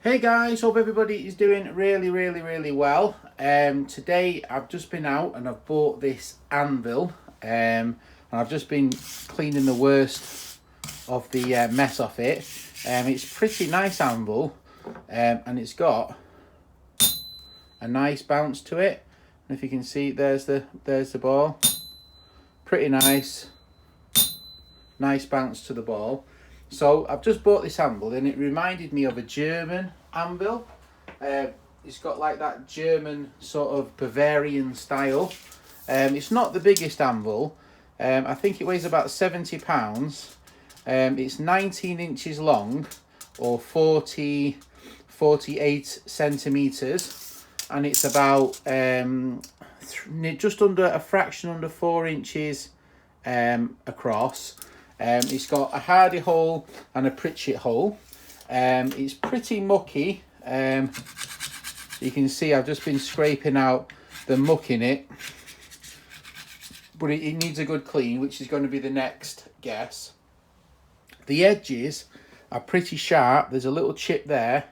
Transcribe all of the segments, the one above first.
Hey guys, hope everybody is doing really well. Today I've just been out and I've bought this anvil, and I've just been cleaning the worst of the mess off it. It's pretty nice anvil, and it's got a nice bounce to it. And if you can see, there's the ball. Pretty nice bounce to the ball. So I've just bought this anvil and it reminded me of a German anvil. It's got like that German sort of Bavarian style. It's not the biggest anvil. I think it weighs about 70 pounds. It's 19 inches long or 48 centimeters, and it's about just under a fraction under 4 inches across. It's got a hardy hole and a Pritchett hole. It's pretty mucky. You can see I've just been scraping out the muck in it, but it needs a good clean, which is going to be the next guess. The edges are pretty sharp. There's a little chip there,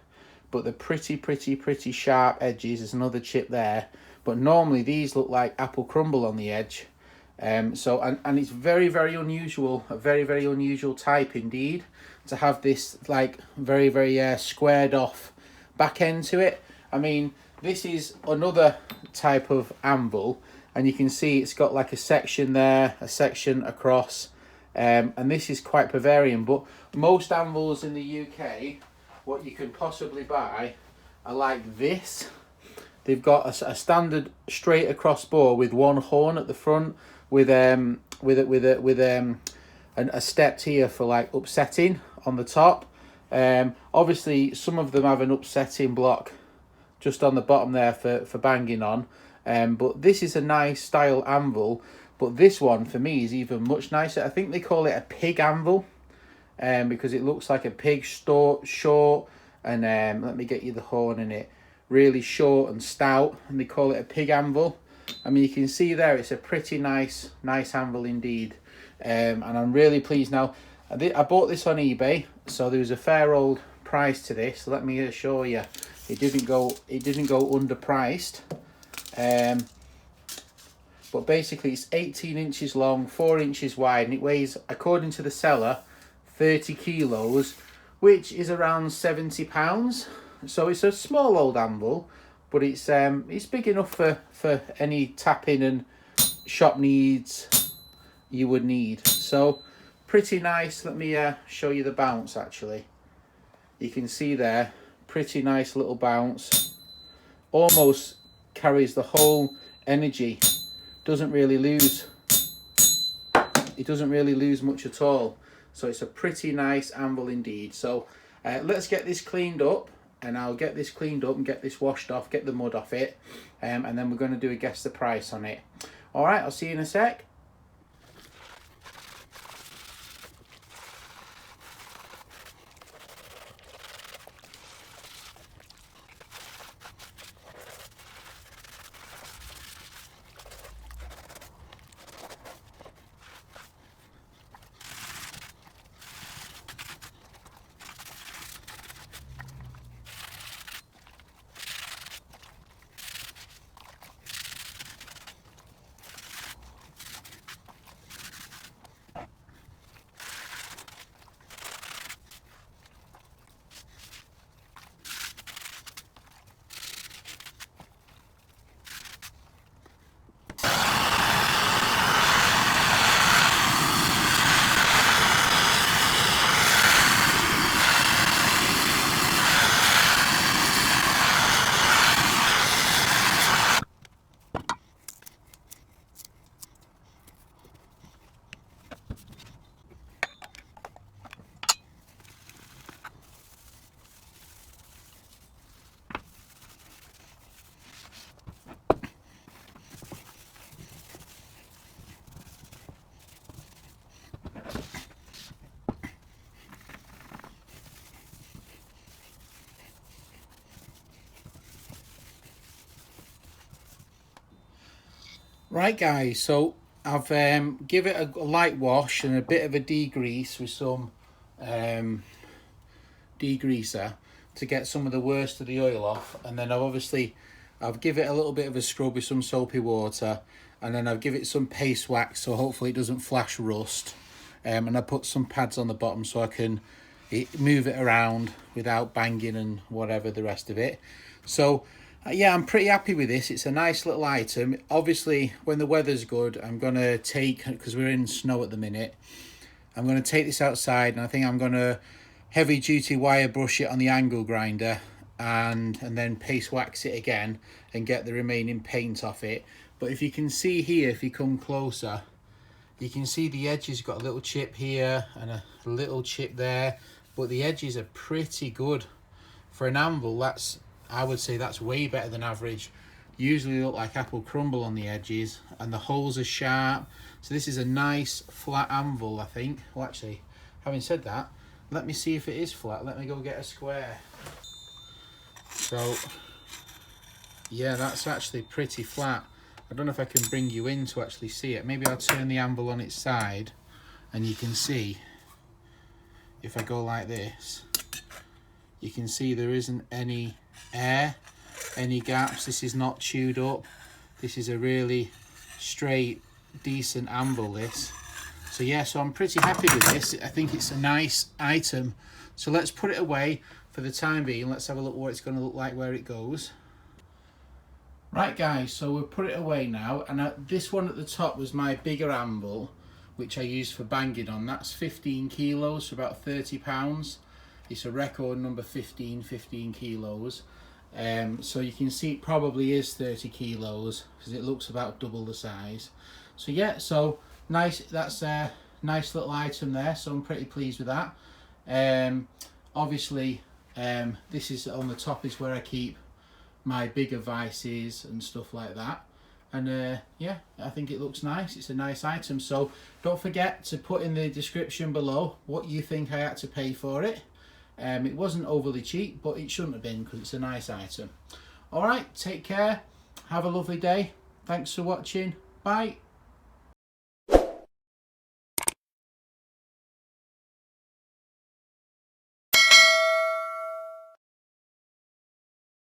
but they're pretty sharp edges. There's another chip there, but normally these look like apple crumble on the edge. So it's very unusual, a very unusual type indeed, to have this like very squared off back end to it. I mean, this is another type of anvil, and you can see it's got like a section there, a section across, and this is quite Bavarian. But most anvils in the UK, what you can possibly buy, are like this. They've got a standard straight across bore with one horn at the front, with a step here for like upsetting on the top. Obviously some of them have an upsetting block just on the bottom there for banging on. But this is a nice style anvil, but this one for me is even much nicer. I think they call it a pig anvil, because it looks like a pig, short, and let me get you the horn in it, really short and stout, and they call it a pig anvil. I mean, you can see there it's a pretty nice anvil indeed, and I'm really pleased. Now I bought this on eBay, so there was a fair old price to this. Let me assure you, it didn't go underpriced. But basically it's 18 inches long, 4 inches wide, and it weighs, according to the seller, 30 kilos, which is around 70 pounds. So it's a small old anvil, but it's big enough for any tapping and shop needs you would need. So pretty nice. Let me show you the bounce. Actually, you can see there, pretty nice little bounce. Almost carries the whole energy. Doesn't really lose. It doesn't really lose much at all. So it's a pretty nice anvil indeed. So let's get this cleaned up. And I'll get this cleaned up and get this washed off, get the mud off it, and then we're going to do a guess the price on it. All right, I'll see you in a sec. Right guys, so I've give it a light wash and a bit of a degrease with some degreaser. to get some of the worst of the oil off, and then I'll give it a little bit of a scrub with some soapy water, and then I'll give it some paste wax so hopefully it doesn't flash rust, and I put some pads on the bottom so I can move it around without banging and whatever the rest of it. So yeah, I'm pretty happy with this. It's a nice little item. Obviously when the weather's good, I'm gonna take, because we're in snow at the minute, I'm gonna take this outside, and I think I'm gonna heavy duty wire brush it on the angle grinder, and then paste wax it again and get the remaining paint off it. But if you can see here, if you come closer, you can see the edges got a little chip here and a little chip there, but the edges are pretty good for an anvil. I would say that's way better than average. Usually look like apple crumble on the edges, and the holes are sharp. So this is a nice flat anvil, I think. Well, actually, having said that, let me see if it is flat. Let me go get a square. So yeah, that's actually pretty flat. I don't know if I can bring you in to actually see it. Maybe I'll turn the anvil on its side and you can see. If I go like this, you can see there isn't any air, any gaps. This is not chewed up. This is a really straight, decent anvil, this. So yeah, so I'm pretty happy with this. I think it's a nice item. So let's put it away for the time being. Let's have a look what it's going to look like where it goes. Right guys, so we'll put it away now, and this one at the top was my bigger anvil, which I used for banging on. That's 15 kilos, so about 30 pounds. It's a record number 15 kilos. So you can see it probably is 30 kilos because it looks about double the size. So yeah, so nice, that's a nice little item there, so I'm pretty pleased with that. Obviously this is on the top is where I keep my bigger vices and stuff like that, and yeah, I think it looks nice. It's a nice item. So don't forget to put in the description below what you think I had to pay for it. It wasn't overly cheap, but it shouldn't have been because it's a nice item. All right, take care, have a lovely day, thanks for watching, bye.